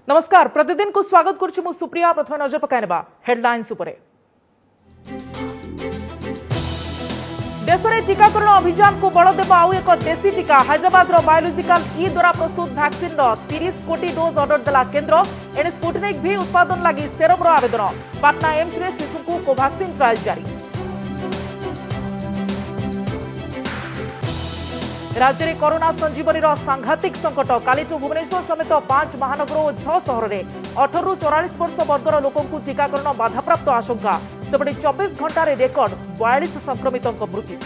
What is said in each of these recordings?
नमस्कार प्रतिदिन को स्वागत करुछु मु सुप्रिया। प्रथम नजर पकाइनबा हेडलाइंस उपरे। देश में टीकाकरण अभियान को बल देव आउ एक देशी टीका हैदराबाद बायोलॉजिकल ई द्वारा प्रस्तुत वैक्सीन 30 कोटी डोज ऑर्डर देला केन्द्र। एने स्पुटनिक भी उत्पादन लगी सेरम आवेदन। पाटना एम्स में शिशु को कोवैक्सीन ट्रायल जारी। राज्य में कोरोना संजीवनी सांघातिक संकट। कालीठू भुवनेश्वर समेत 5 महानगर और 6 सहर में 18 ରୁ 44 वर्ष वर्गर लोकों टीकाकरण बाधाप्राप्त आशंका। सेपटे 24 घंटे रेकर्ड 42 संक्रमितों मृत्यु।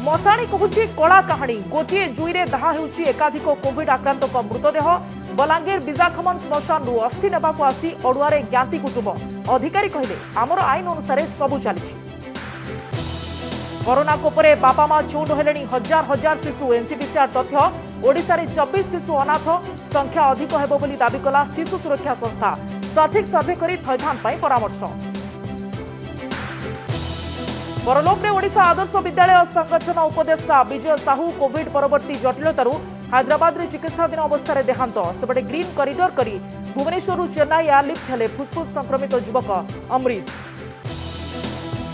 मशाणी कहूची कला कहानी। गोटे जुईरे दाह होउची एकाधिक कोविड आक्रांतों मृतदेह। बलांगीर बिजाखमन श्मशान अस्थि नेबाकू आसी अड़ुआरे ज्ञाति कुटुंब। अधिकारी कहले आमर आईन अनुसार सबू चली। कोरोना कोपरे बापा मां चौंड हेलेनी हजार हजार शिशु। एनसीपीसीआर तथ्य ओडिशा रे 24 शिशु अनाथ। संख्या अधिक हेबो बोली दाबी कला शिशु सुरक्षा संस्था। सठिक सर्वे करी थैथान पई परामर्श। परलोक रे ओडिशा आदर्श विद्यालय संगठन उपदेष्टा विजय साहू कोविड परवर्ती जटिलतारू हैदराबाद रे चिकित्साधीन अवस्था देहांत। सेपटे ग्रीन कॉरिडोर करी भुवनेश्वर चेन्नई एयरलिफ्ट हेले फुसफुस संक्रमित युवक अमृत।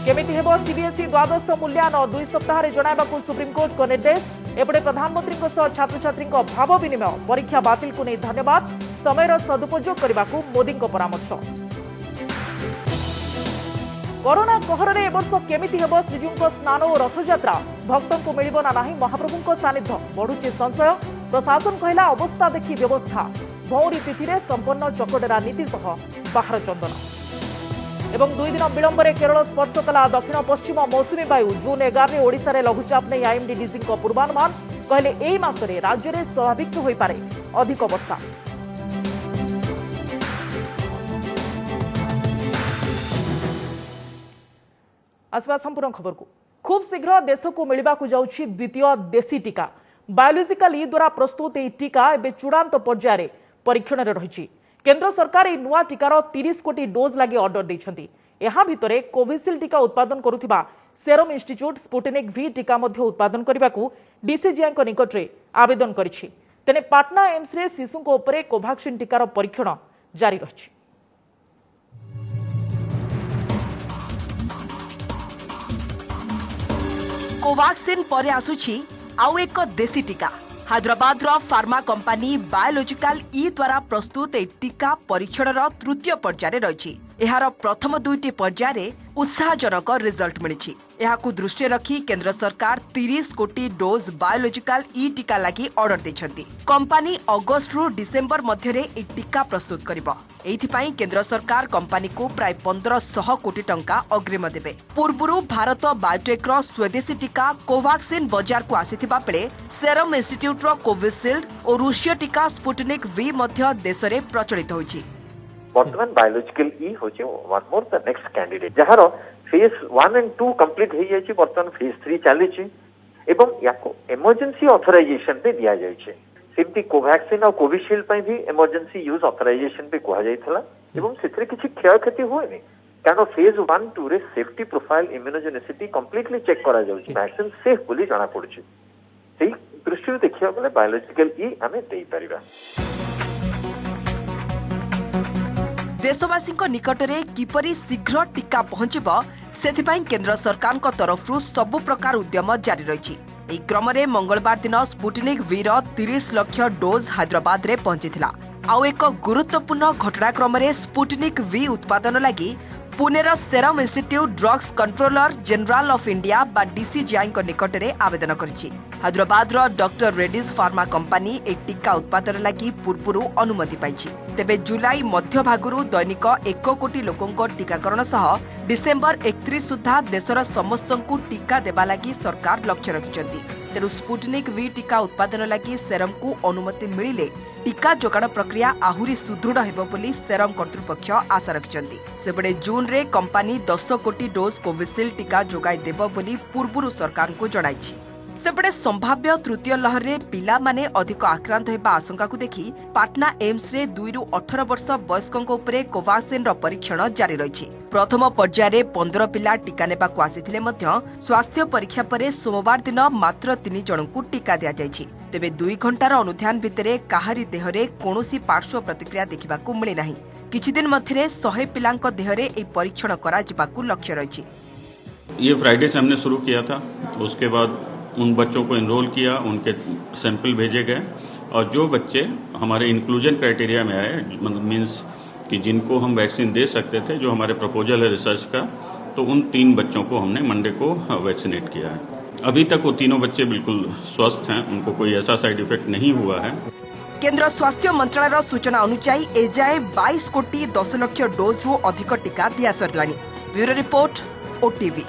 केमिति हेबो सीबीएसई द्वादश मूल्यायन 2 सप्ताह जणाइबाकू सुप्रीमकोर्ट को निर्देश। एपटे प्रधानमंत्री छात्र छात्री भाव विनिमय। परीक्षा बातिल को नहीं धन्यवाद। समय सदुपयोग करने को मोदी परामर्श। कोरोना कहर में एवर्ष केमिति हेबो श्रीजीव स्नान और रथयात्रा। भक्तों को मिलिबो ना नाही महाप्रभु सानिध्य। बढ़ुची संशय। प्रशासन कहला अवस्था देखी व्यवस्था। भौरी तिथि में संपन्न चकडेरा नीति सह बाहर चंदन। एवं 2 दिन विलंब केरल स्पर्श कला दक्षिण पश्चिम मौसुमी वायु। जून 11 ओडिशा रे लघुचाप नहीं आईएमडी डीजी पूर्वानुमान। कहले एई मासरे राज्य में स्वाभाविक होई पारे अधिक वर्षा। आसवा संपूर्ण खबर को खूब शीघ्र देश को मिलवा जाउछि द्वितीय देशी टीका। बायोलॉजिकल ई द्वारा प्रस्तुत यह टीका एवं चूड़ांत पर्यायर परीक्षण में रही। केंद्र सरकार यह नुआ टीकार 30 कोटी डोज लगी ऑर्डर देइछंती। एहा भितरे कोविशील्ड टीका उत्पादन करुथिबा सेरम इंस्टीट्यूट स्पुटनिक वी टीका मध्य उत्पादन करने डीसीजीआई निकट में आवेदन करिछि। तेने पाटना एम्स रे शिशु उपरे कोवैक्सीन टीकार परीक्षण जारी रही। कोवैक्सीन परे आसुछि आउ एक देशी टीका। हैदराबाद फार्मा कंपनी बायोलॉजिकल ई द्वारा प्रस्तुत ए टीका परीक्षण तृतीय पर्यायर रही। एहार प्रथम 2टी पर्यायर उत्साहजनक रिजल्ट मिली। एहाकू दृष्टि रखी केंद्र सरकार 30 कोटी डोज बायोलॉजिकल ई टीका लगी ऑर्डर देछंती। कंपनी अगस्त रु डिसेंबर मध्यरे ए टीका प्रस्तुत करिबो। एथिपाई केंद्र सरकार कंपनी को प्राय 1500 कोटी टंका अग्रिम देबे। पूर्वरु भारत बायोटेक रो स्वदेशी टीका कोवैक्सीन बाजार को आसीथिबा बेले सेरम इंस्टीट्यूट रो कोविशील्ड और रूसिया टीका स्पुटनिक वी मध्य देश रे प्रचलित होइछि। वर्तमान बायोलॉजिकल ई होचे one more the next candidate जहार फेज 1 एंड 2 कंप्लीट हो जाइए। वर्तमान फेज 3 चली एवं याको इमरजेंसी ऑथराइजेशन पे दिया जाइए। सेमती कोवैक्सीन और कोविशील्ड पे भी इमरजेंसी यूज ऑथराइजेशन पे कहा जाइथला एवं सेथरे किछि क्षयक्षति होएनी कारण फेज 1 2 रे safety profile immunogenicity completely check करा जाउछि। वैक्सीन सेफ बोली जाना पड़ुछि। सेही दृष्टि देखिया गले बायोलॉजिकल ई हमें देई परिबा। देशवासी निकट में किपरि शीघ्र टीका पहुंचब से केंद्र सरकार तरफ सबु प्रकार उद्यम जारी रही। एही क्रम में मंगलवार दिन Sputnik V 30 lakh dose Hyderabad रे पहुंचीथिला। आउ एक गुरुत्वपूर्ण घटनाक्रम में स्पुटनिक वी उत्पादन लगी पुणेर serum institute drugs controller general of India बा डीसीजीआई निकट में आवेदन करिछि। Hyderabad doctor Reddy's pharma company ए टीका उत्पादन लगी पूर्व अनुमति पाइछि। तेबे जुलाई मध्य भागुरु दैनिक 1 कोटी लोकों टीकाकरण सह डिसेंबर 31 सुधा देशर समस्त टीका देवा लगी सरकार लक्ष्य रखिछंती। तेणु स्पुटनिक वी टीका उत्पादन लगी सेरम को अनुमति मिलिले टीका जोगाण प्रक्रिया आहुरी सुदृढ़ हेबो बोली सेरम कर्तृपक्ष आशा रखिछंती। सेपटे जून रे कंपनी 10 कोटी डोज कोविशील्ड टीका जोगाई देबो बोली पूर्वरु सरकार को जणाइछि। सेपटे संभाव्य तृतीय लहर में पिला माने अधिक आक्रांत होगा आशंका को देखि पाटना एम्स रे 2 ରୁ 18 वर्ष वयस्कों उपरे कोवाक्सिन रो परीक्षण जारी रही। प्रथम पर्यायर 15 पिला टीका नेबा को आसीथिले मध्य स्वास्थ्य परीक्षा पर सोमवार दिन मात्र 3 जन को टीका दिया जायछि। तेबे 2 घंटार अनुध्यान भितरे काहारी देहरे कोनोसी पार्श्व प्रतिक्रिया देखिबा को मिले नाही। किछि दिन मध्यरे 100 पिलांक देहरे ए परीक्षण करा जिबाकू लक्ष्य रही। ये फ्राइडे से हमने शुरू किया था, तो उसके बाद उन बच्चों को एनरोल किया, उनके सैंपल भेजे गए और जो बच्चे हमारे इंक्लूजन क्राइटेरिया में आए, मतलब मीन्स कि जिनको हम वैक्सीन दे सकते थे, जो हमारे प्रपोजल है रिसर्च का, तो उन 3 बच्चों को हमने मंडे को वैक्सीनेट किया है। अभी तक वो तीनों बच्चे बिल्कुल स्वस्थ हैं, उनको कोई ऐसा साइड इफेक्ट नहीं हुआ है। केंद्र स्वास्थ्य मंत्रालय सूचना अनुसार एजाए 22 कोटी 10 लाख डोज रु अधिक टीका दिया सरलानी। Bureau report OTV.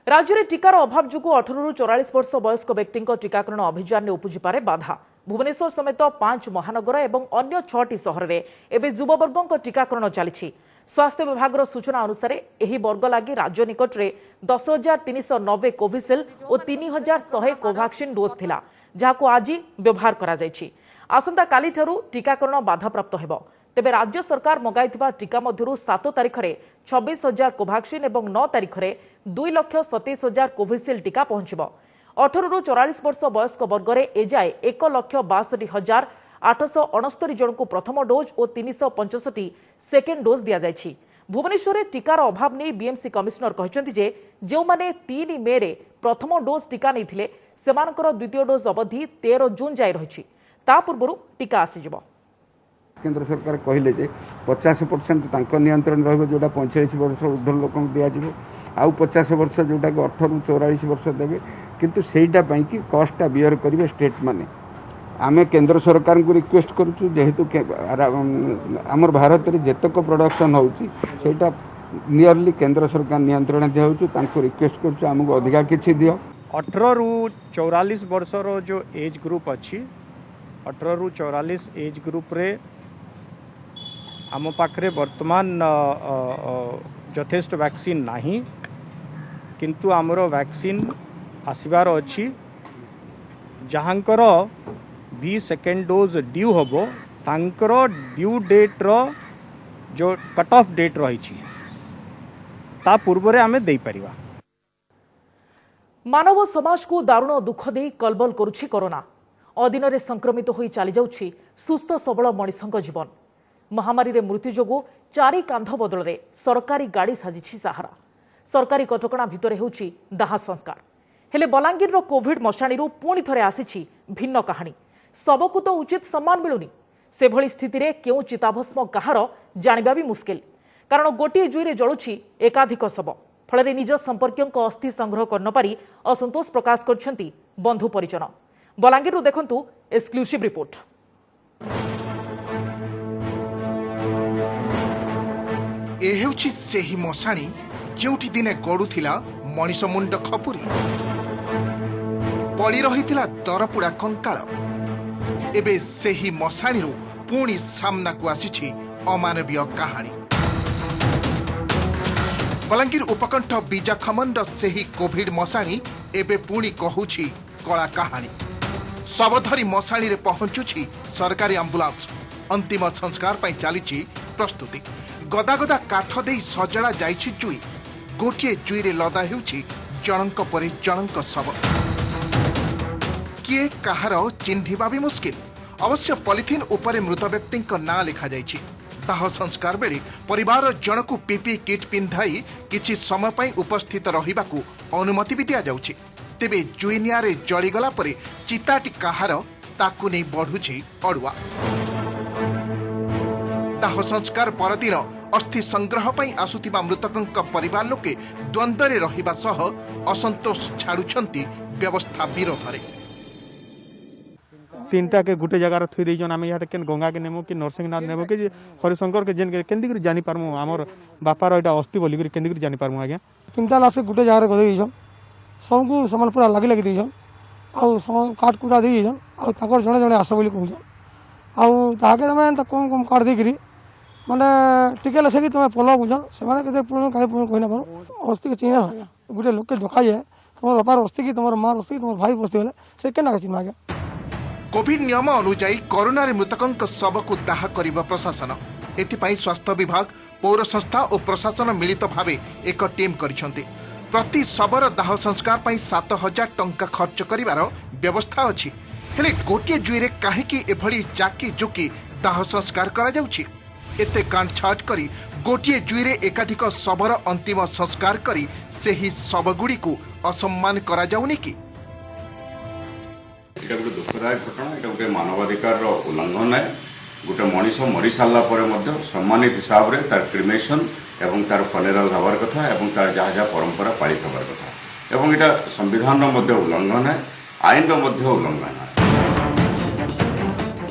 राज्य में टीकार अभाव जो 18 ରୁ 44 वर्ष वयस्क व्यक्ति टीकाकरण अभियान में उपजिपारे बाधा। भुवनेश्वर समेत 5 महानगर और अन्य 6टी सहर में एवं युववर्गों टीकाकरण चली। स्वास्थ्य विभाग सूचना अनुसार यह वर्ग लगी राज्य निकट में 10,390 कोविशील्ड और 3,100 कोवाक्सिन डोज थिला, जहां आज व्यवहार करा जायछि। आसंता काली ठारू टीकाकरण बाधाप्राप्त हेबो। तेबे राज्य सरकार मगाइथिबा टीका मध्यरु 7 तारिख में 26,000 कोवाक्सिन और 9 तारिख में 2,27,000 कोविशील्ड टीका पहुंचब। 18 ରୁ 44 वर्ष वयस्क वर्ग में एजाए 1,62,869 जन को प्रथम डोज और 365 सेकेंड डोज दि जायछि। भुवनेश्वर में टीकार अभाव नहीं बीएमसी कमिशनर कहते जे जो माने 3 मे रे प्रथम डोज टीका नहीं सेमानकर द्वितीय डोज अवधि 13 जून जाए रही। ता पूर्व टीका आसीजिबो। केंद्र सरकार कहले जे 50% नियंत्रण रहिबो, जोटा 45 वर्ष ऊर्ध्व लोक दिया आउ 50 वर्ष जोटा 18 ରୁ 44 वर्ष देवे, किंतु सेटा पई कि कॉस्टा बियर करिवे स्टेट माने। आमे केंद्र सरकार को रिक्वेस्ट करूछु, जेहेतु आमर भारत रे जेतक प्रोडक्शन होउची सेटा नियरली केंद्र सरकार नियंत्रण दिया होउछु, तांको रिक्वेस्ट करूछु हमको अधिका किछि दियो। 18 ରୁ 44 वर्ष रो जो एज ग्रुप अच्छी, 18 ରୁ 44 एज ग्रुप रे आम पाखरे वर्तमान यथेष्ट वैक्सीन नहीं, किंतु आमर वैक्सीन आसबार अच्छी, जहाँकर भी सेकेंड डोज ड्यू होबो तांकर ड्यू डेट रो जो कट ऑफ डेट रही ता पूर्व रे आमे देई परिवा। मानव समाज को दारुण दुख दे कलबल करुछि कोरोना। अदिन रे संक्रमित होई चली जाउछि सुस्थ सबल मनिषक जीवन। महामारी रे मृत्यु जोगु 4 कांध बदल रे सरकारी गाड़ी साजिछि सहारा। सरकारी कटकणा भितरे होउछि दाह संस्कार। हेले बलांगीर रो कोविड मशाणी पुणी थरे आसीछि भिन्न कहानी। सबकु तो उचित सम्मान मिलुनी। से भली स्थिति रे केउ चिताभस्म कहार जानिबा भी मुश्किल, कारण गोटे जुई रे जळुछि एकाधिक शव। फଳରେ निज संपर्कियों अस्थि संग्रह करन पारी असंतोष प्रकाश करछंती बंधु परिजन। बलांगीरु देखंतु एक्सक्लूसिव रिपोर्ट। ए हेउछि सेही मशाणी जोठी दिने गडुथिला मनिष मुंड खपुरी, पड़ी रहिथिला दरपुड़ा कंकाळ। एबे सेही मशाणीरू पुणी सामना को आसीछि अमानवीय कहानी। बलांगीर उपकंठ बीजा खमंड सेही कोविड मशाणी एबे पुणी कहूछि कला कहानी। सबधरी मशाणी रे पहुंचुछि सरकारी एम्बुलेंस। अंतिम संस्कार पई चलीछि प्रस्तुति। गदा गदा काठ देई सजड़ा जाइछि जुई। गोटिए जुई रे लदा हेउछि जनक परे जनक शव। किए कहार चिन्हिबा भी मुश्किल। अवश्य पॉलिथिन उपरे मृत व्यक्ति नाँ लिखा जाइछि। दाह संस्कार बेले परिवार जनकु पीपी किट पिंधाई किछि समय पई उपस्थित रहिबाकू अनुमति भी दिया जाउछि। तेबे जुई निआरे जळीगला परे चिताटी कहार ताकू नै बढ़ुछि अड़ुआ। दाह संस्कार परदिन अस्थि संग्रह पई आसुथिबा मृतकंक परिवार लोके द्वंद्वरे रहिबा सह असंतोष छाड़ुछंती व्यवस्था विरोधरे। 3टा के गुटे जगार थुई देजन। आम यहाँ के गंगा के नेमु कि नरसिंहनाथ नेमु कि हरिशंकर के जेन केंदी जानी पारमु आमर बापार एटा अस्थि बोली केंदी जानी पारमु। आज्ञा 3टा लाश गुटे जगार गदे देजन। सबको समान पूरा लगी लगी देजन। आउ समान काट कुटा देजन। आउ ताकर जणे जणे आस बोली कहजन। आउ ताके तमे त कम कम काट देकरी ମାନେ ଟିକେ ଲେଖି ତୁମେ ପୋଲ ବୁଝ ସେମାନେ କେତେ ପୁଣି କାଲି ପୁଣି କହିନା ପାରୁ ଅସ୍ତି ଚିହ୍ନା ଆଜ୍ଞା ଗୋଟେ ଲୋକେ ଦେଖାଯାଏ ତୁମର ବାପାର ଅସ୍ତି କି ତୁମର ମାର ଅସ୍ତି ତୁମର ଭାଇ ବସ୍ତି ହେଲେ ସେ କେନା ଚିହ୍ନ ଆଜ୍ଞା। କୋଭିଡ ନିୟମ ଅନୁଯାୟୀ କରୋନାରେ ମୃତକଙ୍କ ଶବକୁ ଦାହ କରିବ ପ୍ରଶାସନ। ଏଥିପାଇଁ ସ୍ୱାସ୍ଥ୍ୟ ବିଭାଗ, ପୌର ସଂସ୍ଥା ଓ ପ୍ରଶାସନ ମିଳିତ ଭାବେ ଏକ ଟିମ୍ କରିଛନ୍ତି। ପ୍ରତି ଶବର ଦାହ ସଂସ୍କାର ପାଇଁ 7,000 ଟଙ୍କା ଖର୍ଚ୍ଚ କରିବାର ବ୍ୟବସ୍ଥା ଅଛି। ହେଲେ ଗୋଟିଏ ଜୁଇରେ କାହିଁକି ଏଭଳି ଜାକି ଜୁକି ଦାହ ସଂସ୍କାର କରାଯାଉଛି? ଏତେ କାଣ୍ଟଛାଟ କରି ଗୋଟିଏ ଜୁଇରେ ଏକାଧିକ ଶବର ଅନ୍ତିମ ସଂସ୍କାର କରି ସେହି ଶବଗୁଡ଼ିକୁ ଅସମ୍ମାନ କରାଯାଉନି କି? এটা গোটে দুঃখদায়ক ঘটনা, এটা গোটে মানবাধিকার উল্লঙ্ঘন है। গোটে মনিষ মরি সারা পরে সম্মানিত হিসাব से तार क्रिमेशन এবং তার ফনেরাল হবার কথা এবং তার যা যা পরম্পরা পালিত হবার কথা এবং এটা সংবিধান উল্লঙ্ঘন है, আইন উল্লঙ্ঘन है।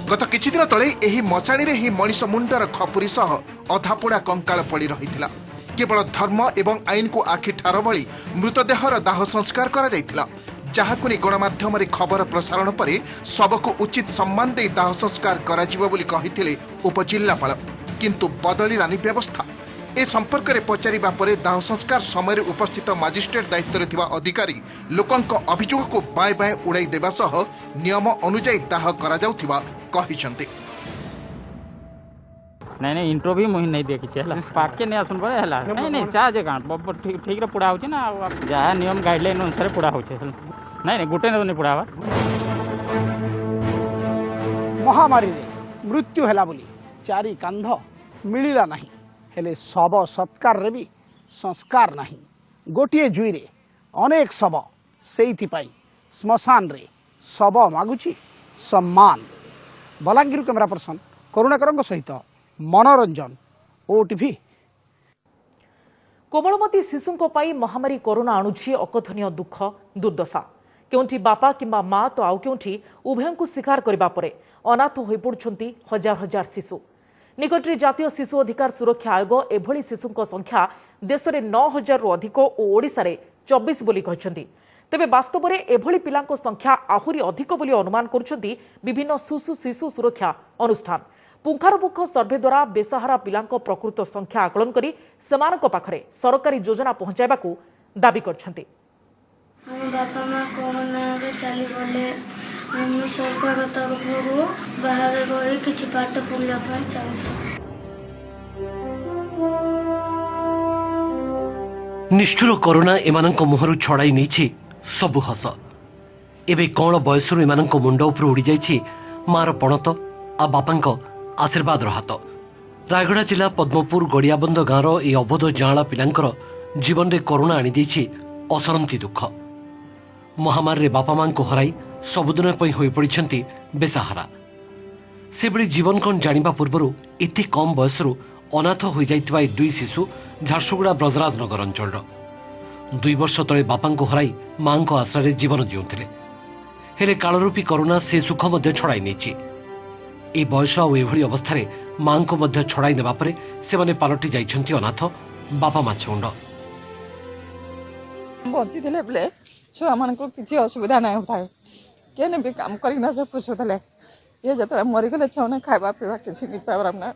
गत किछि दिन तले एही मशाणी हि मनीष मुंडर खपुरी सह अधापोड़ा कंकाल पड़ी रही। केवल धर्म एवं आईन को आखि ठार भली मृतदेहर दाह संस्कार करा जायतिला, जहाकु नि गणमाध्यम खबर प्रसारण पर सबको उचित सम्मान दे दाह संस्कार करा जिवो बोली कहिथिले उपजिल्लापाल, किंतु बदलिलानी व्यवस्था। ए संपर्क में पचारिबा परे दाह संस्कार समय उपस्थित मजिस्ट्रेट दायित्व थिबा अधिकारी लोकंक अभियोग को बाय बाय उड़ाई देबा सह नियम अनुଯାୟୀ दाह करा जाउथिबा कहिसंते। नहीं इंट्रो भी मुहि नहीं देखी छे हला पार्क के नहीं आसन परे हला नहीं चा जगह ठीक ठीक रे पुड़ा होची ना जा नियम गाइडलाइन अनुसार पुड़ा होची नहीं गुटे नहीं पुड़ावा। महामारी रे मृत्यु हैला बोली चारि कांध मिलिला नहीं, हेले शव सत्कार रे भी संस्कार नहीं। गोटिए जुई रे अनेक शव सेइथि पाई श्मशान रे शव मागुची सम्मान। बलांगीर कैमरा पर्सन करुणाकर सहित मनोरंजन ओटीवी। कोमलमती शिशुंको पाई महामारी कोरोना आणुछि अकथनीय दुख दुर्दशा। केउंठी बापा किंबा माँ तो आउ केउंठी उभयंकु शिकार करिबा परे अनाथ होई पडुछंती हजार हजार शिशु। निकटरे जातीय शिशु अधिकार सुरक्षा आयोग एभली शिशुंको संख्या देश में 9,000 रु अधिक और ओडिशा रे 24 बोली कहछंती। तेबे वास्तव में एभली पिलांको संख्या आहुरी अधिक बोली अनुमान करुछंती विभिन्न शिशु सुरक्षा अनुष्ठान। पुंखानुपुंख सर्भे द्वारा बेसहारा पिलांको प्रकृत संख्या आकलन करी सेमानको पाखरे सरकारी योजना पहुंचाइबाकू दाबी करछंती। हम बापा माँ कोरोना रे चली गले, हम सरकार तरफरु बाहर रही किछि पाठ पढ़िया ପାଇଁ चाहूछु। निष्ठुर कोरोना एमानंको मुहरु छड़ाई नैछि सबु हस। एबे कोन बयसरु एमानंको मुंड उपर उड़ी जाइछि मार पणत आ बापांको आशीर्वाद हाथ। रायगड़ा जिला पद्मपुर गड़ियाबंद गाँवर ए अबोध जाँला पिलांकर जीवन में कोरोना आनी देछि असरंती दुख। महामारी बापा मां को हराई सबुदिन होई पड़िछंती बेसहारा। से बड़ी जीवन कौन जानिबा पूर्वरु एते कम बयसरु अनाथ हो जाइतिबा ए दुई शिशु झारसुगुड़ा ब्रजराजनगर अंचल 2 वर्ष तले बापा को हराई मां को आश्रय जीवन जीउथिले। हेले कालरूपी कोरोना से सुख मध्य छड़ाई नेछि। ए बयस आ एभली अवस्था मां को मध्य छड़ाई नेबा परे से माने पालटी जाइछंती अनाथ बापा माछुंड। बची दिले बेले छुआ मान को किसी असुविधा नहीं होता है, केने भी काम करिना से पुछुतले ये जतरा मरि गले छौने खाइबा पीबा किसी नहीं पावर हमना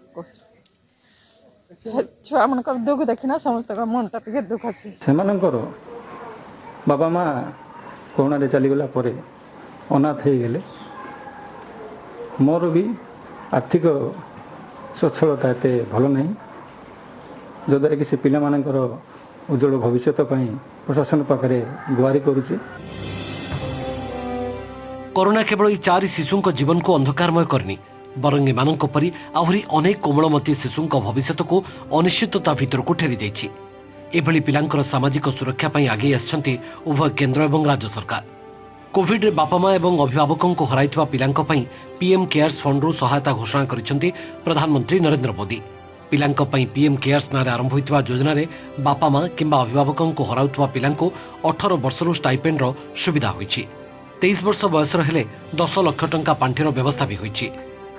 छुआ मान को दुख देखिना समस्त का मन टिके दुख अछि। से मानकर बाबा माँ कोरोना रे चली गला परे अनाथ हे गेले। मोर भी आर्थिक सच्छलता एते भल नहीं, जद्वारा कि से पिला मानकर उज्जवल भविष्य प्रशासन पाखे गुहारी करुचे। कोरोना केवल 4 शिशुंक जीवन को अंधकारमय करनी, बरंग एमानंक परी आहुरी अनेक कोमलमती शिशुंक भविष्य को अनिश्चितता भितर को ठेरी देछि। एभली पिलांकर सामाजिक सुरक्षा पई आगे आछंती उभय केंद्र एवं राज्य सरकार। कोविड रे बापा माँ एवं अभिभावकों को हराइथिबा पिलांक पई पीएम केयर्स फंड रु सहायता घोषणा करिसेंती प्रधानमंत्री नरेंद्र मोदी। पिलांक पई पीएम केयर्स नारे आरंभ होइतिबा योजना रे बापा माँ किंबा अभिभावकों को हराउथिबा पिलांको 18 वर्षरु स्टाइपेंड रो सुविधा होइछि। 23 वर्ष बयसर हेले 10 लाख टंका पांठिर व्यवस्था भी होइछि।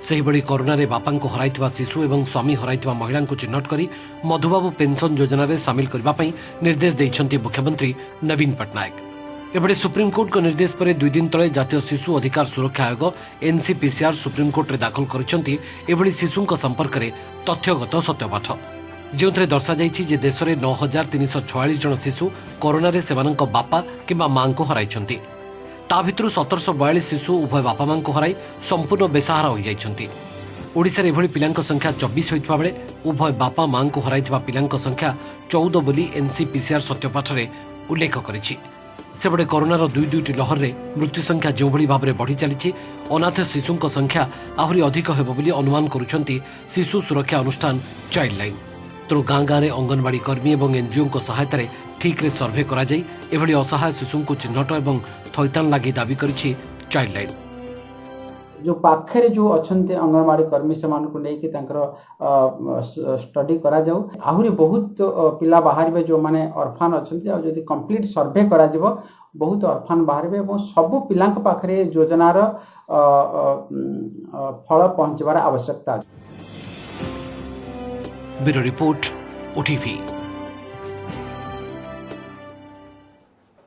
सेहि बड़ी कोरोना रे बापा को हराइथिबा शिशु एवं स्वामी हराइथिबा महिला को चिन्हट करी मधुबाबू पेंशन योजना रे शामिल करबा पई निर्देश दैछंती मुख्यमंत्री नवीन पटनायक। एबड़े सुप्रीमकोर्ट निर्देश पर 2 दिन तले जातीय शिशु अधिकार सुरक्षा आयोग एनसीपीसीआर सुप्रीमकोर्ट दाखल कर शिशु संपर्क में तथ्यगत सत्यपाठ जो दर्शा जाइछि जे देश में 9346 जन शिशु कोरोना से बापा किंबा मां को हराई ता भितर 1742 शिशु उभय बापा मां को हराई संपूर्ण बेसहारा हो जाइछन्ति। ओडिशा रे पिलांक संख्या 24 होइतबा बेले उभय बापा मां को हराइथिबा पिलांक संख्या 14 बोली एनसीपीसीआर सत्यपाठ रे उल्लेख करिछि। सेबडे कोरोनार दुईटी लहर रे मृत्यु संख्या जो भली भाव में बढ़ी चली अनाथ शिशुंक संख्या आहरी अधिक हेबो बोली अनुमान करुछन्ति शिशु सुरक्षा अनुष्ठान चाइल्ड लाइन। तेणु गाँ गाँव में अंगनवाड़ी कर्मी और एनजीओ सहायता ठीक रे सर्वे करा जाई एभली असहाय शिशु को चिन्हट और थैतान लगी दाबी करिछि चाइल्ड लाइन। जो पाखे जो अच्छे अंगनवाड़ी कर्मी से स्टडी करा जाऊ आहरी बहुत पिला बाहर जो माने ऑर्फान अच्छा जदि कंप्लीट सर्वे करा जिवो बहुत ऑर्फान बाहर सबु पिला पाखे योजनार फल पहुंचबार आवश्यकता। Bureau report OTV.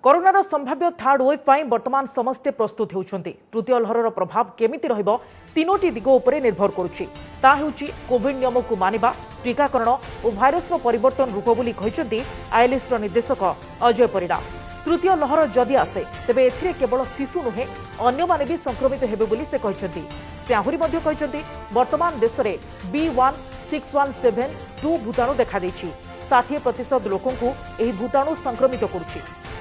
कोरोनार संभाव्य थर्ड वेव पर वर्तमान समस्ते प्रस्तुत होउछन्ति। तृतीय लहरर प्रभाव केमिति रहिबो तीनोटी दिग उपरे निर्भर करुछि। ता हेउछि कोविड नियम को मानिबा, टीकाकरण और भाइरस परिवर्तन रूप बोली कहिसन्ति आईएलएस निर्देशक अजय परिडा। तृतीय लहर जदि आसे तेबे एथिरे केवल शिशु नुहे अन्य माने भी संक्रमित हेबे बोली से कहिसन्ति। से आहुरी मध्य कहिसन्ति वर्तमान देश रे B16172 भूताणु देखा दैछि। 60% लोकों को एही भूताणु संक्रमित करुछि।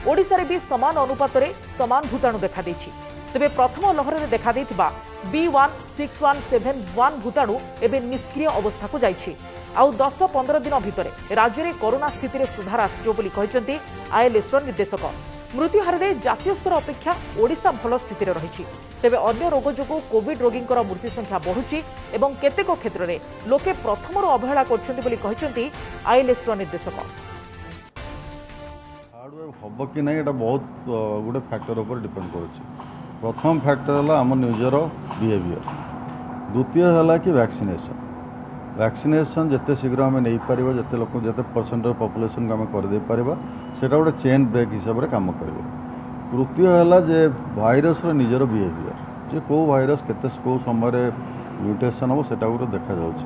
ओडिशा रे भी समान अनुपात रे समान भूताणु देखा दैछि। तेबे प्रथम लहर रे देखा दैथिबा B16171 भूताणु एबे निष्क्रिय अवस्था को जाइछि। आउ 10-15 दिन भितर राज्य में कोरोना स्थिति में सुधार आसियो बोली कहिसन्ति आईएलएस निर्देशक। मृत्यु हार में जातीय स्तर अपेक्षा ओडिशा भल स्थिति में रही। तेबे अन्य रोग जो कोविड रोगी मृत्यु संख्या बढ़ुची एवं केतेक क्षेत्र में लोके प्रथम अवहेला करछन्ति आईएलएस निर्देशक। थर्ड वेव हम कि नहीं बहुत गोटे फैक्टर ऊपर डिपेंड करुच्ची। प्रथम फैक्टर है आम निजर बिहेवियर, द्वितीय है कि वैक्सीनेशन जिते शीघ्र आम नहीं पार जिते लोक जिते परसेंट पॉपुलेशन को आम करदे पारिबा सेटा गोटे चेन ब्रेक हिसाब से काम कर। तृतीय है जे भाइरस निजर बिहेवियर जे को भाइरस केते को समय म्यूटेशन हम सेटा गोटे देखा जाउछि।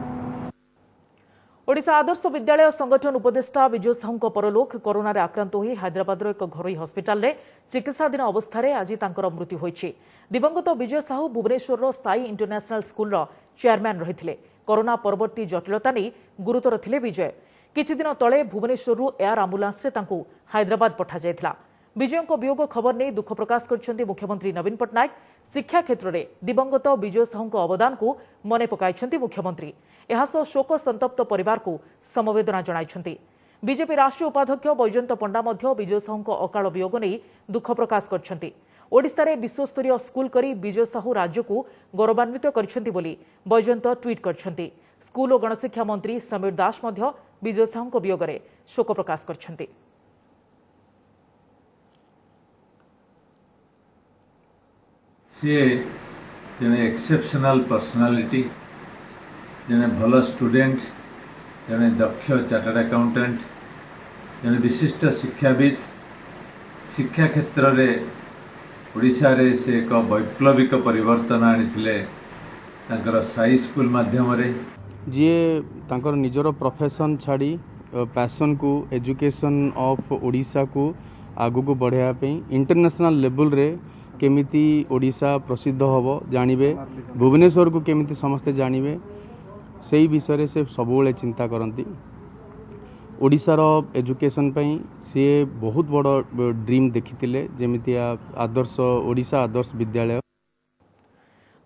ओडिशा आदर्श विद्यालय संगठन उपदेष्टा विजय साहू परलोक कोरोना रे आक्रांत होई हैदराबाद एक घरोई हस्पिटाल रे चिकित्साधीन अवस्था रे आज तांकर मृत्यु होईछि। दिवंगत विजय साहू भुवनेश्वर साई इंटरनेशनल स्कूल रो चेयरमैन रहिथिले। कोरोना परवर्ती जटिलता नहीं गुरुतर थिले विजय। किछि दिन तले भुवनेश्वर एयर आम्बुलांस रे तांकू हैदराबाद पठा जायथिला। विजय वियोग खबर नहीं दुख प्रकाश करछन्ति मुख्यमंत्री नवीन पट्टनायक। शिक्षा क्षेत्र में दिवंगत विजय साहू अवदान को मने पकाइछन्ति मुख्यमंत्री। एहासह शोक संतप्त परिवार को समवेदना जणाइछन्ति। बीजेपी राष्ट्रीय उपाध्यक्ष बैजयंत पंडा मध्य विजय साहू अकाल वियोग नहीं दुख प्रकाश करछन्ति। ओडिशा रे विश्वस्तरीय स्कूल करी विजय साहू राज्य को गौरवान्वित करछन्ति बोली बैजयंत ट्वीट करछन्ति। स्कूल और गणशिक्षा मंत्री समीर दास मध्य विजय साहू वियोग रे शोक प्रकाश करछन्ति। सी जने एक्सेप्शनल पर्सनालिटी, जने भल स्टूडेंट, जने दक्ष चार्टर्ड अकाउंटेंट, जने विशिष्ट शिक्षाविद। शिक्षा क्षेत्र में ओडिशा रे से एक वैप्लविक परिवर्तन आनिथिले तांकर साई स्कूल माध्यम रे। जी तांकर निजर प्रोफेशन छाड़ी पैशन को एजुकेशन ऑफ ओडिशा को आगु को बढ़ाया पे इंटरनेशनल लेवल रे केमिति ओडिशा प्रसिद्ध हबो जानिबे, भुवनेश्वर को केमिति समस्ते जानिबे सेही विषय से सबुले चिंता करती। ओडिशार एजुकेशन पई सी बहुत बड़ ड्रीम देखिथिले जेमिति आदर्श ओडिशा आदर्श विद्यालय।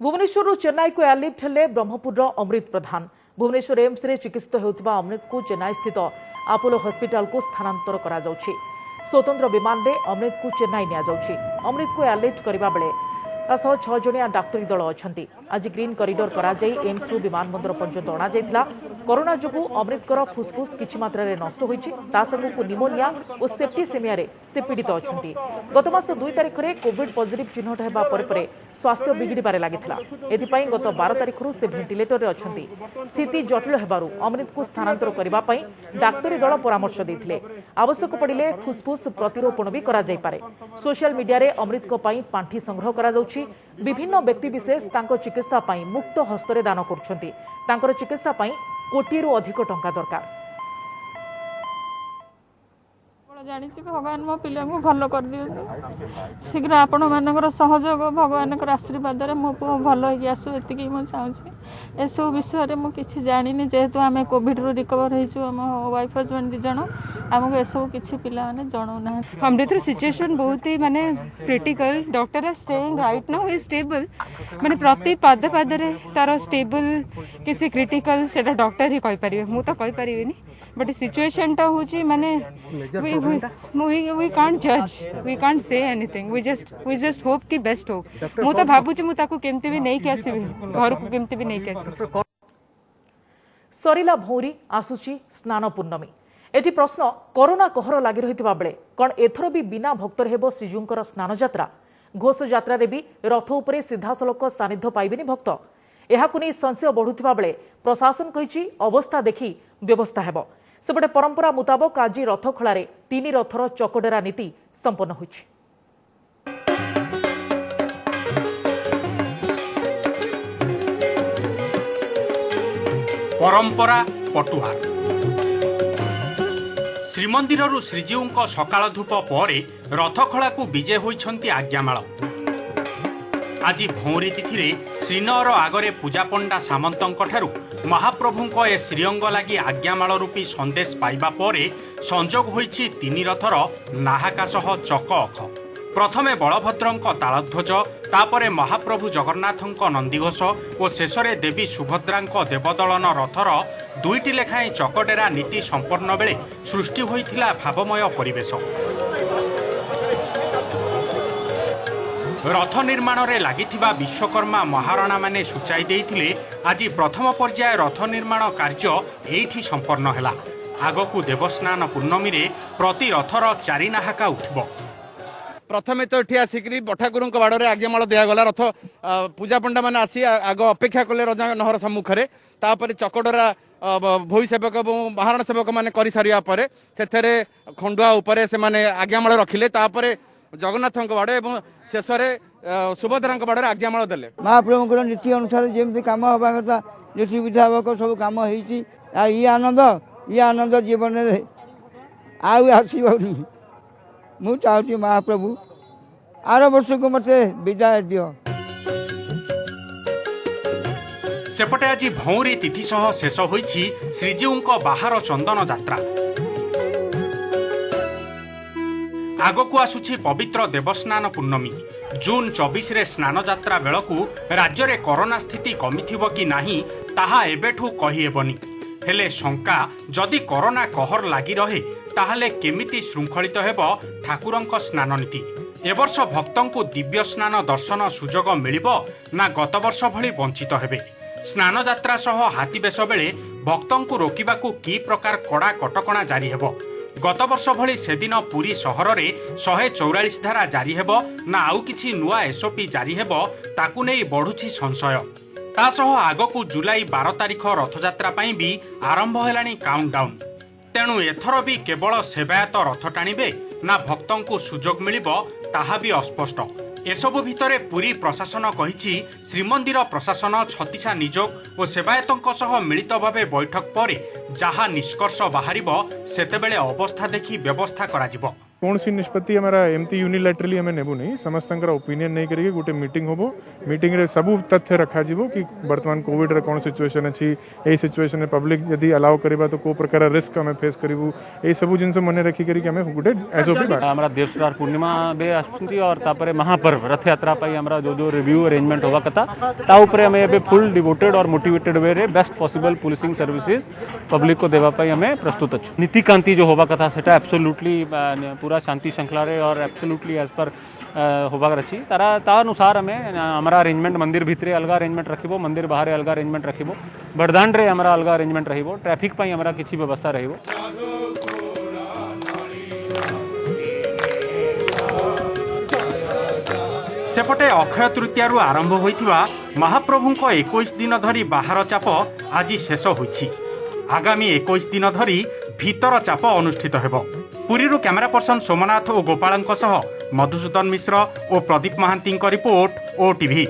भुवनेश्वर चेन्नई को एयरलिफ्ट हेले ब्रह्मपुर अमृत प्रधान। भुवनेश्वर एम्स रे चिकित्सित होउथिबा अमृत को चेन्नई स्थित अपोलो हॉस्पिटल को स्थानांतर करा जाउछि। स्वतंत्र विमान रे अमृत को चेन्नई निया जाउछि। अमृत को एयरलिफ्ट करबा बेले 6 जणिया डाक्टरी दल अछंती। आज ग्रीन करिडोर कराई एम्स विमान बंदर पर्यंत अणाଯାଇଥିଲା। कोरोना जोगु अमृतकर फुसफुस किछि मात्रा नष्ट होइछि। ता संगकु निमोनिया और सेप्टिसेमिया रे से पीड़ित अछंती। गत मास 2 तारिख रे कोविड पॉजिटिव चिन्हट हेबा परे स्वास्थ्य बिगिड़बारे लागिथिला। एथिपाई गत 12 तारिख रु से वेंटिलेटर रे अछंती। स्थिति जटिल हेबारु अमृत को स्थानांतर करबा पई डाक्तरी दल परामर्श देथिले। आवश्यक पड़िले फुसफुस प्रतिरोपण भी करा जाय पारे। सोशल मीडिया रे अमृत को पई पांठी संग्रह करा जाउछि। विभिन्न व्यक्ति विशेष तांको चिकित्सा पई मुक्त हस्तरे दान करुछंती। तांकर चिकित्सा पई कोटी रु अधिक टंका दरकार। जानी भगवान मो पिला को भल कर दियंतु शीघ्र आपण मानकर सहयोग भगवान आशीर्वाद रे मो पुओ भल होई आसु एतिकी मो चाहूछि। ए सब विषय रे मो किछि जानिनी जेहेतु आमे कोविड रो रिकवर हेछु हम वाइफ हस्बैंड 2 जण हमको ए सब किछि पिला माने जणौ ना। अमृतर सिचुएशन बहुत ही माने critical. Doctor R staying right now he stable माने प्रति पाद पाद रे तार स्टेबल किसी क्रिटिकल सेटा डॉक्टर ही कहि परिबे मु तो कहि परिबेनी बट सिचुएशन टा होची माने we can't judge, we can't say anything, we just hope कि best हो। मु तो भाबुची मु ताको केमते भी नहीं कैसे घर को केमते भी नहीं कैसे। सरिला भौरी आसुची स्नान पूर्णमी। एटी प्रश्न कोरोना कहर लागि रहितबा बेले कोन एथर भी बिना भक्तर हेबो श्रीजुंकर स्नान यात्रा। घोष यात्रा रे भी रथ उपरे सीधा सलक सानिध्य पाइबेनी भक्त। एहाकु नै संशय बढ़ुथिबा बेले प्रशासन कहिची अवस्था देखि व्यवस्था हेबो। सेपटे परंपरा मुताबक आज रथ खଳାରେ 3 रथर चकडेरा नीति संपन्न होइछि। परंपरा पटुहार श्रीमंदिररु श्रीजीउଙ୍କ सकाळ धूप परे रथखला को विजय होइछंती आज्ञामाळ। आज भौरी तिथि श्रीनगर आगरे पूजा पंडा सामंतଙ୍କ ठारू महाप्रभुଙ୍କ ए श्रीअंग लागि आज्ञामाळ रूपी संदेश पाइबा परे संजोग होइछि 3 रथर नाहाका सह चक अख। प्रथमे बलभद्रଙ୍କ तालध्वज तापरे महाप्रभु जगन्नाथଙ୍କ नंदीघोष और शेषरे देवी सुभद्राଙ୍କ देवदलन रथर 2टी लेखाएं चकडेरा नीति संपन्न बेले सृष्टि होइथिला भावमय परिवेश। रथ निर्माण रे लागिथिबा विश्वकर्मा महाराणा माने सूचाई देइथिले आज प्रथम पर्याय रथ निर्माण कार्य एठी संपन्न हैला। आगकू देवस्नान पूर्णमी रे प्रति रथर 4 नाहाका उठिबो। प्रथमे तो एठी आसिकरी बठाकुर बाड़े आज्ञामाल दिगला रथ पूजा पंडा मैंने आसी आग अपेक्षा कले रजा नहर सम्मुखें तापर चकडरा भोई सेवक और महाराणा सेवक मैंने कर सारा पर से खंडुआ उपरे से माने आज्ञामाल रखिले तापर जगन्नाथ बाड़े और शेष सुभद्रा बाड़े आज्ञामाल देले। महाप्रभुଙ୍କର नीति अनुसार जमी कम हवा कथा नीति विधायक सब कम ये आनंद जीवन में आसबनी मु चाहूँ महाप्रभु आर वर्ष को मत विदाय दियो। सेपटे आज भौरी तिथि सह शेष होइछि श्रीजीउଙ୍କ बाहर चंदन यात्रा। आगकू आसुछि पवित्र देवस्नान पूर्णमी। जून 24 रे स्नान यात्रा बेलकू राज्य रे कोरोना स्थिति कमिथिबो कि नाही ताहा एबेठू कहि हेबनी। हेले शंका जदि कोरोना कहर लागि रहे ताहले केमिति श्रृंखलित हेबो ठाकुरଙ୍କ स्नान नीति। एवर्ष भक्तंकु दिव्य स्नान दर्शन सुजोग मिलिबो ना गत वर्ष भली वंचित हेबे। स्नान यात्रा सह हाथी बेश बेले भक्तंकु रोकिबाकू की प्रकार कड़ा कटकणा जारी हेबो। गत वर्ष भली सेदिन पुरी सहर रे 144 धारा जारी हेबो ना आउ किछि नुआ एसओपी जारी हेबो ताकू नै बढ़ुछि संशय। तासह आगकू जुलाई 12 तारिख रथयात्रा पाई भी आरंभ हेलानी काउंटडाउन। तेणु एथर भी केवल सेवायत रथ टाणिबे ना भक्तंकु सुजोग मिलिबो ताहा भी अस्पष्ट। एसबु भितरे पुरी प्रशासन कहिछि श्रीमंदिर प्रशासन छत्तीसा निजोग और सेवायतों सह मिलित भावे बैठक पर जहाँ निष्कर्ष बाहरिबो सेतेबेले अवस्था देखि व्यवस्था कराजिबो। कौन सी निष्पत्ति हमारा एमती यूनिलैटरली हमें नेबू नहीं समस्त ओपिनियन नहीं करिए गोटे मीटिंग होबो। मीटिंग रे सबू तथ्य रखा जीवो कि वर्तमान कोविड रे कौन सिचुएशन अछि ए सिचुएशन में पब्लिक यदि अलाउ करिबा तो को प्रकार रिस्क हमें फेस करिबू ए सबू जिनस मने रखी करी कि हमें गोटे एसओपी बा हमरा देवस्नान पूर्णिमा बे आछुंती और तापरे महापर्व रथ यात्रा पाई हमरा जो रिव्यू अरेंजमेंट होवा कथा ता ऊपर हमें एबे फुल डिवोटेड और मोटिवेटेड वे रे best possible policing services public को देवा पाई हमें प्रस्तुत अछि। नीतिकांति जो होवा कथा सेटा एब्सोल्युटली पूरा शांति श्रृंखला और एब्सोल्युटली एज पर होबार अच्छी तार अनुसार आम हमारा अरेंजमेंट मंदिर भितर अलग अरेंजमेंट रखिबो मंदिर बाहर अलग अरेंजमेंट रखिबो बड़दाण रे हमारा अलग अरेंजमेंट रहिबो ट्रैफिक पई हमारा किछि व्यवस्था रहिबो। सेपटे अक्षय तृतीयारू आरंभ होइथिबा महाप्रभुंको 21 दिन धरी बाहर चाप आज शेष होइछि। आगामी 21 दिन धरी भीतर चाप अनुष्ठित हेबो। पुरीरू कैमरा पर्सन सोमनाथ और गोपालंक सह मधुसूदन मिश्र और प्रदीप महांती रिपोर्ट ओटीवी।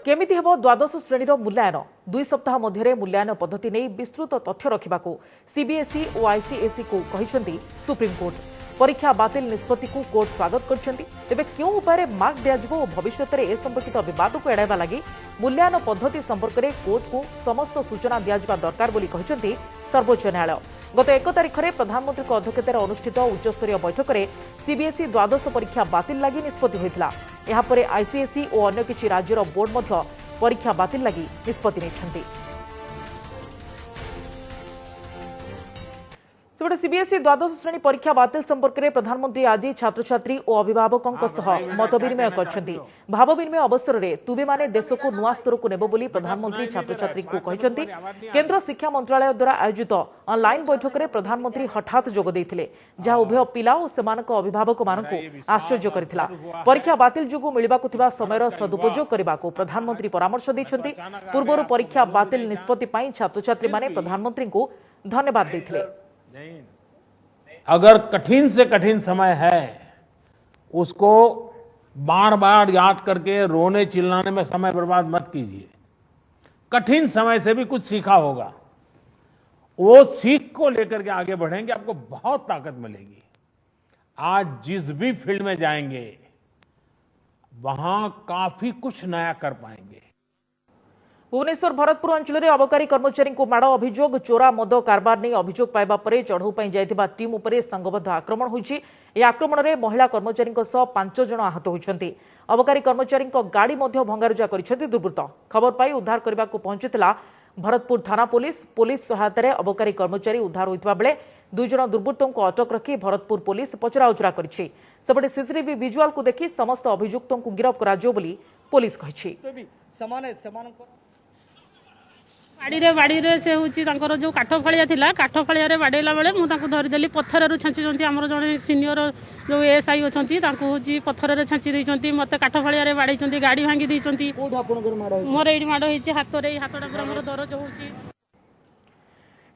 केमिति हेबो द्वादश श्रेणीर मूल्यांकन 2 सप्ताह मध्य मूल्यांकन पद्धति नहीं विस्तृत तथ्य रखा सीबीएसई और आईसीएसई को कहिसेंती सुप्रीम कोर्ट। परीक्षा बातिल निष्पत्ति को कोर्ट स्वागत करछंती। तेबे क्यों उपाय मार्क दियाजिबो और भविष्य में ए संपर्कित विवाद को एड़ाइबा लागि मूल्यांकन पद्धति संपर्क में कोर्ट को समस्त सूचना दियाजिबा दरकार बोली कहिसेंती सर्वोच्च न्यायालय। गत 1 तारिख में प्रधानमंत्री अध्यक्षतार अनुष्ठित उच्चस्तरीय बैठक में सीबीएसई द्वादश परीक्षा बातिल लगी निष्पत्ति होइतिला। एहा परे आईसीएसई और अन्य किछि राज्यर बोर्ड मध्य परीक्षा बातिल लगी निष्पत्ति नेछंती। सेपटे सीबीएसई द्वादश श्रेणी परीक्षा बातिल संपर्क में प्रधानमंत्री आज छात्र छात्री और अभिभावकों मत विनिमय करछंती। भाव विनिमय अवसर में तुबे माने देश को नुआ स्तर को नेबो बोली प्रधानमंत्री छात्र छात्री को कहछंती। केंद्र शिक्षा मंत्रालय द्वारा आयोजित ऑनलाइन बैठक में प्रधानमंत्री हठात जोग देइथिले जहा उभय पिला और सेमानक अभिभावक मानकु आश्चर्य करथिला। परीक्षा बातिल जोगु मिलिबाकु थिबा समयर सदुपयोग करबाकू प्रधानमंत्री परामर्श दैछंती। पूर्वरु परीक्षा बातिल निष्पत्ति पई छात्र छात्री माने प्रधानमंत्री को धन्यवाद दैथिले। अगर कठिन से कठिन समय है उसको बार बार याद करके रोने चिल्लाने में समय बर्बाद मत कीजिए। कठिन समय से भी कुछ सीखा होगा, वो सीख को लेकर के आगे बढ़ेंगे, आपको बहुत ताकत मिलेगी। आज जिस भी फील्ड में जाएंगे वहां काफी कुछ नया कर पाएंगे। भुवनेश्वर भरतपुर अंचल में अबकारी कर्मचारी को माड़ अभियोग चोरा मद कारबार नहीं अभियोग पाइबा परे चढ़ऊ पर जाइथिबा टीम उपरे संघबद्ध आक्रमण होइछि। ए आक्रमण में महिला कर्मचारी 5 जन आहत होइछन्ति। अबकारी कर्मचारी गाड़ी मध्य भंगारुजा करिसेंति दुर्बृत्त। खबर पाई उद्धार करने को पहुंचीला भरतपुर थाना पुलिस सहायता अबकारी कर्मचारी उद्धार होइतिबा बेले 2 जन दुर्बृत्तों को अटक रखी भरतपुर पुलिस पचराउचरा करिछि। सेपटे सीसीटीवी विजुआल को देखि समस्त अभियुक्तों को गिरफ्त कराजियो बोली पुलिस कहिछि। बाड़ी से हूँ जो काठ फलिया था काठ फलिया बाड़ेला बेले मुझे धरीदेली पत्थर छाँची आमर जड़े सीनियर जो एएसआई अच्छा हूँ पत्थर छाँची देती मत काठ फलिया बाड़ी गाड़ी भांगी देती मोर ये माड़ होती हाथ हाथटा पूरा मोर दरज हो।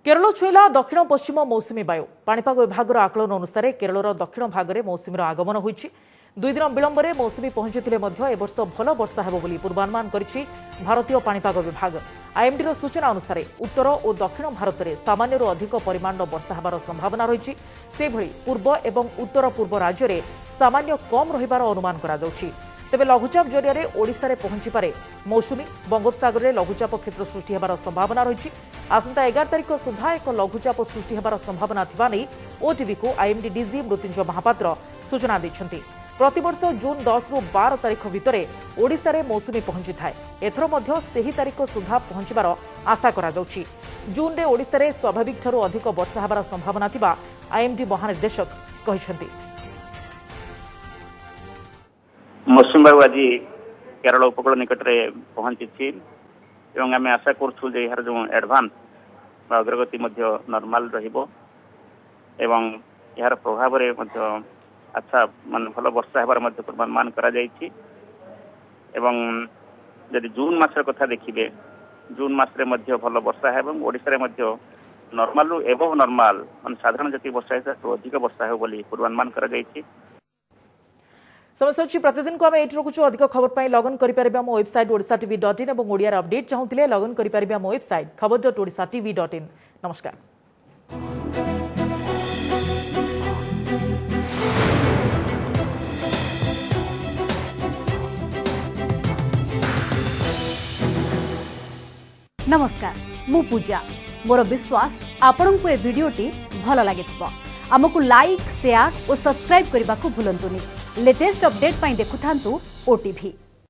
केरल छुईला दक्षिण पश्चिम मौसुमी वायु। पाणीपाग विभाग आकलन अनुसार केरलर दक्षिण भाग में मौसुमीर आगमन होइछि। 2 दिन विलंब में मौसुमी पहुंचीथिले मध्य ए वर्ष भल वर्षा हेबो बोली पूर्वानुमान करिछि भारतीय पाणीपाग विभाग। आईएमडीर सूचना अनुसार उत्तर और दक्षिण भारत में सामान्यରୁ अधिक परिमाणर वर्षा हेबार संभावना रहिछि। सेभଳି पूर्व एवं उत्तर पूर्व राज्य में सामान्य कम रहिबार अनुमान करा जाउछि। तेबे लघुचाप जरिया ओडिशा रे पहुंची पारे मौसुमी बंगोपसागर में लघुचाप क्षेत्र सृष्टि हेबार संभावना रहिछि। आसंता 11 तारिख सुधा एक लघुचाप सृष्टि हेबार संभावना थिबा नै ओटीवी को आईएमडी डीजी मृत्युंजय महापात्र सूचना दैछन्ति। प्रतिवर्ष जून 10 रु 12 तारिख भितर ओडिशा रे मौसुमी पहुंची थाए। एथर मध्य सेही तारिख सुधा पहुंचबार आशा करा जाउछि। जून रे ओडिशा रे स्वाभाविक ठारू अधिक वर्षा हेबार संभावना थिबा आईएमडी महानिर्देशक कहिसन्ति। मौसुमी बायु आज केरल उपकूल निकट में पहुंची एवं आम आशा करूँ यार जो एडभांस अग्रगति नॉर्मल रहिबो एवं यार प्रभाव रे अच्छा मान भल वर्षा हेबार पूर्वानुमान करा जायछि। एवं यदि जून मासर कथा देखिबे जून मासरे भल वर्षा हेबं ओडिशा रे नॉर्मल रु एबव नॉर्मल मान साधारण जति वर्षा है तो अधिक वर्षा हो बोली पूर्वानुमान करा जायछि। समस्या प्रतिदिन को आम ये रखुचु। अधिक खबर पाई लगन करें आम वेबसाइट odishatv.in और ओडिया अपडेट चाहूले लगन करें आम वेबसाइट खबर.odishatv.in। नमस्कार। नमस्कार मु पूजा मोर विश्वास आपण को ए वीडियोटी भल लगे आमको लाइक शेयर और सब्सक्राइब करने को भूलंतुनि। लेटेस्ट अपडेट पाई देखुथांतु ओटीवी।